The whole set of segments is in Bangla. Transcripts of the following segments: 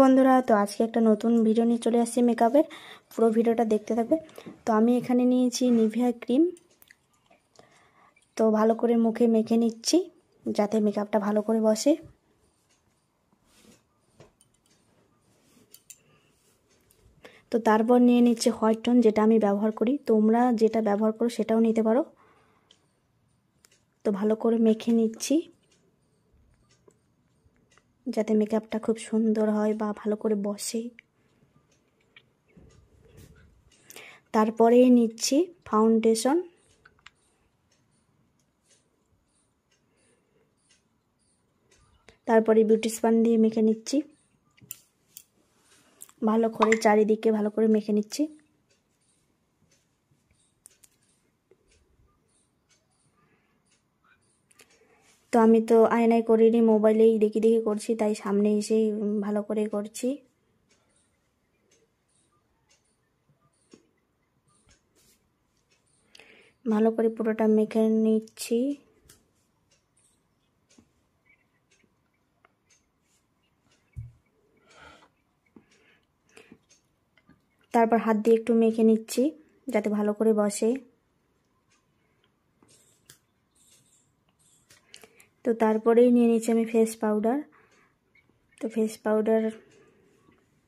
বন্ধুরা, তো আজকে একটা নতুন ভিডিও নিয়ে চলে আসছি মেকআপের। পুরো ভিডিওটা দেখতে থাকবে। তো আমি এখানে নিয়েছি নিভিয়া ক্রিম। তো ভালো করে মুখে মেখে নিচ্ছি যাতে মেকআপটা ভালো করে বসে। তো তারপর নিয়ে নিচ্ছে হোয়াইট টোন, যেটা আমি ব্যবহার করি। তোমরা যেটা ব্যবহার করো সেটাও নিতে পারো। তো ভালো করে মেখে নিচ্ছি যাতে মেকআপটা খুব সুন্দর হয় বা ভালো করে বসে। তারপরে নিচ্ছি ফাউন্ডেশন। তারপরে বিউটি স্পঞ্জ দিয়ে মেখে নিচ্ছি ভালো করে, চারিদিকে ভালো করে মেখে নিচ্ছি। তো আমি তো আয়নায় করিনি, মোবাইলেই দেখি দেখি করছি, তাই সামনে এসেই ভালো করে করছি। ভালো করে পুরোটা মেখে নিচ্ছি। তারপর হাত দিয়ে একটু মেখে নিচ্ছি যাতে ভালো করে বসে। তো তারপরেই নিয়ে নিচ্ছি আমি ফেস পাউডার। তো ফেস পাউডার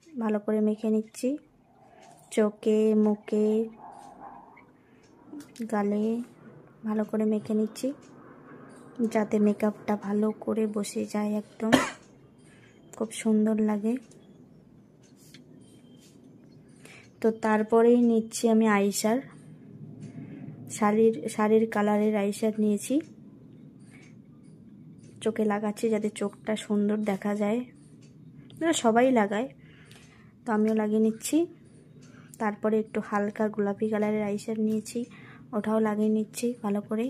ভালো করে মেখে নিচ্ছি চোখে, মুখে, গালে ভালো করে মেখে নিচ্ছি যাতে মেকআপটা ভালো করে বসে যায়, একদম খুব সুন্দর লাগে। তো তারপরেই নিচ্ছি আমি আইশ্যাডো। শাড়ির কালারের আইশ্যাডো নিয়েছি, চোখে লাগাচ্ছি যাতে চোখটা সুন্দর দেখা যায়। সবাই লাগায়, তো আমিও লাগিয়ে নিচ্ছি। তারপরে একটু হালকা গোলাপি কালারের আইশ্যাডো নিয়েছি, ওটাও লাগিয়ে নিচ্ছি ভালো করে।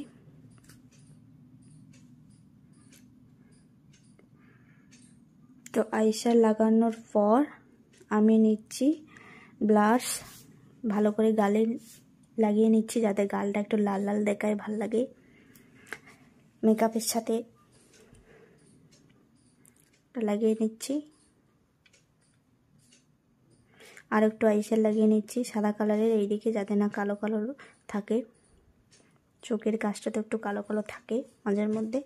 তো আইশ্যাডো লাগানোর পর আমি নিচ্ছি ব্লাশ, ভালো করে গালে লাগিয়ে নিচ্ছি যাতে গালটা একটু লাল লাল দেখায়, ভালো লাগে মেকআপের সাথে। লাগিয়ে নিচ্ছি আর একটু আইশ্যাডো লাগিয়ে নিচ্ছি সাদা কালারের এইদিকে, যাতে না কালো কালো থাকে। চোখের কাজটাতে একটু কালো কালো থাকে মাঝের মধ্যে।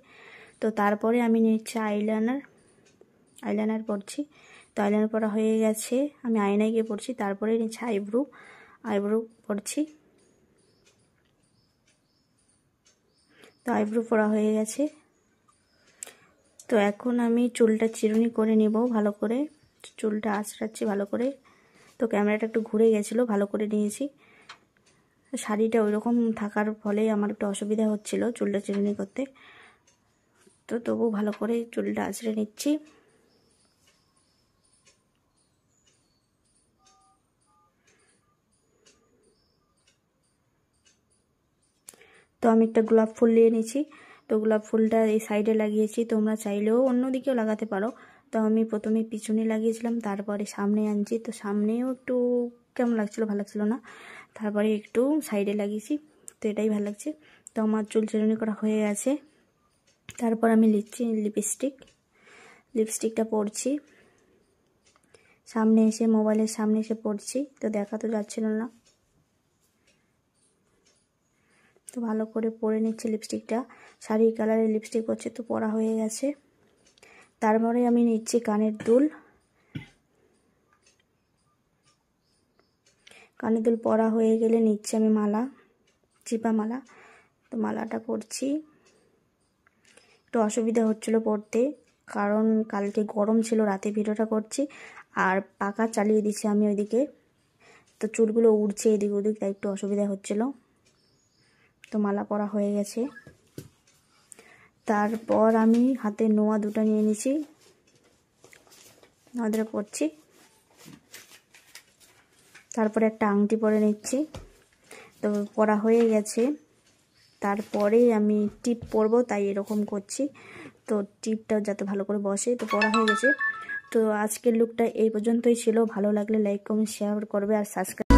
তো তারপরে আমি নিচ্ছি আইলাইনার পরছি। তো আইলাইনার পরা হয়ে গেছে, আমি আয়নায় গিয়ে পরছি। তারপরে নিচ্ছি আইব্রো পরছি। তো আইব্রো পরা হয়ে গেছে। তো এখন আমি চুলটা চিরুনি করে নেব ভালো করে, চুলটা আঁচড়াচ্ছি ভালো করে। তো ক্যামেরাটা একটু ঘুরে গেছিলো, ভালো করে নিয়েছি। শাড়িটা ওইরকম থাকার ফলে আমার একটু অসুবিধা হচ্ছিল চুলটা চিরুনি করতে। তো তবু ভালো করে চুলটা আঁচড়ে নিচ্ছি। তো আমি একটা গোলাপ ফুল নিয়ে নিয়েছি। তো গোলাপ ফুলটা এই সাইডে লাগিয়েছি, তোমরা চাইলেও অন্য দিকেও লাগাতে পারো। তো আমি প্রথমে পিছনে লাগিয়েছিলাম, তারপরে সামনে আনছি। তো সামনেও একটু কেমন লাগছিলো, ভালো লাগছিলো না, তারপরে একটু সাইডে লাগিয়েছি। তো এটাই ভালো লাগছে। তো আমার চুল চিরুনি করা হয়ে গেছে। তারপর আমি লিখছি লিপস্টিকটা পরছি। সামনে এসে, মোবাইলের সামনে এসে পরছি, তো দেখা তো যাচ্ছিল না। তো ভালো করে পরে নিচ্ছি লিপস্টিকটা। শাড়ির কালারের লিপস্টিক হচ্ছে, তো পরা হয়ে গেছে। তারপরে আমি নিচ্ছি কানের দুল। কানের দুল পরা হয়ে গেলে নিচ্ছি আমি মালা, চিপা মালা। তো মালাটা পরছি। একটু অসুবিধা হচ্ছিল পরতে, কারণ কালকে গরম ছিল, রাতে ভিডিওটা করছি আর পাখা চালিয়ে দিচ্ছি আমি ওইদিকে। তো চুলগুলো উড়ছে এদিক ওদিক, তাই একটু অসুবিধা হচ্ছিল। তো মালা পরা হয়ে গেছে। তারপর আমি হাতে নোয়া দুটো নিয়ে নিয়েছি, নোয়া পরছি। তারপরে একটা আংটি পরে নিচ্ছি। তো পরা হয়ে গেছে। তারপরে আমি টিপ পরবো, তাই এরকম করছি। তো টিপটা যাতে ভালো করে বসে। তো পরা হয়ে গেছে। তো আজকের লুকটা এই পর্যন্তই ছিল। ভালো লাগলে লাইক কমেন্ট শেয়ার করবে আর সাবস্ক্রাইব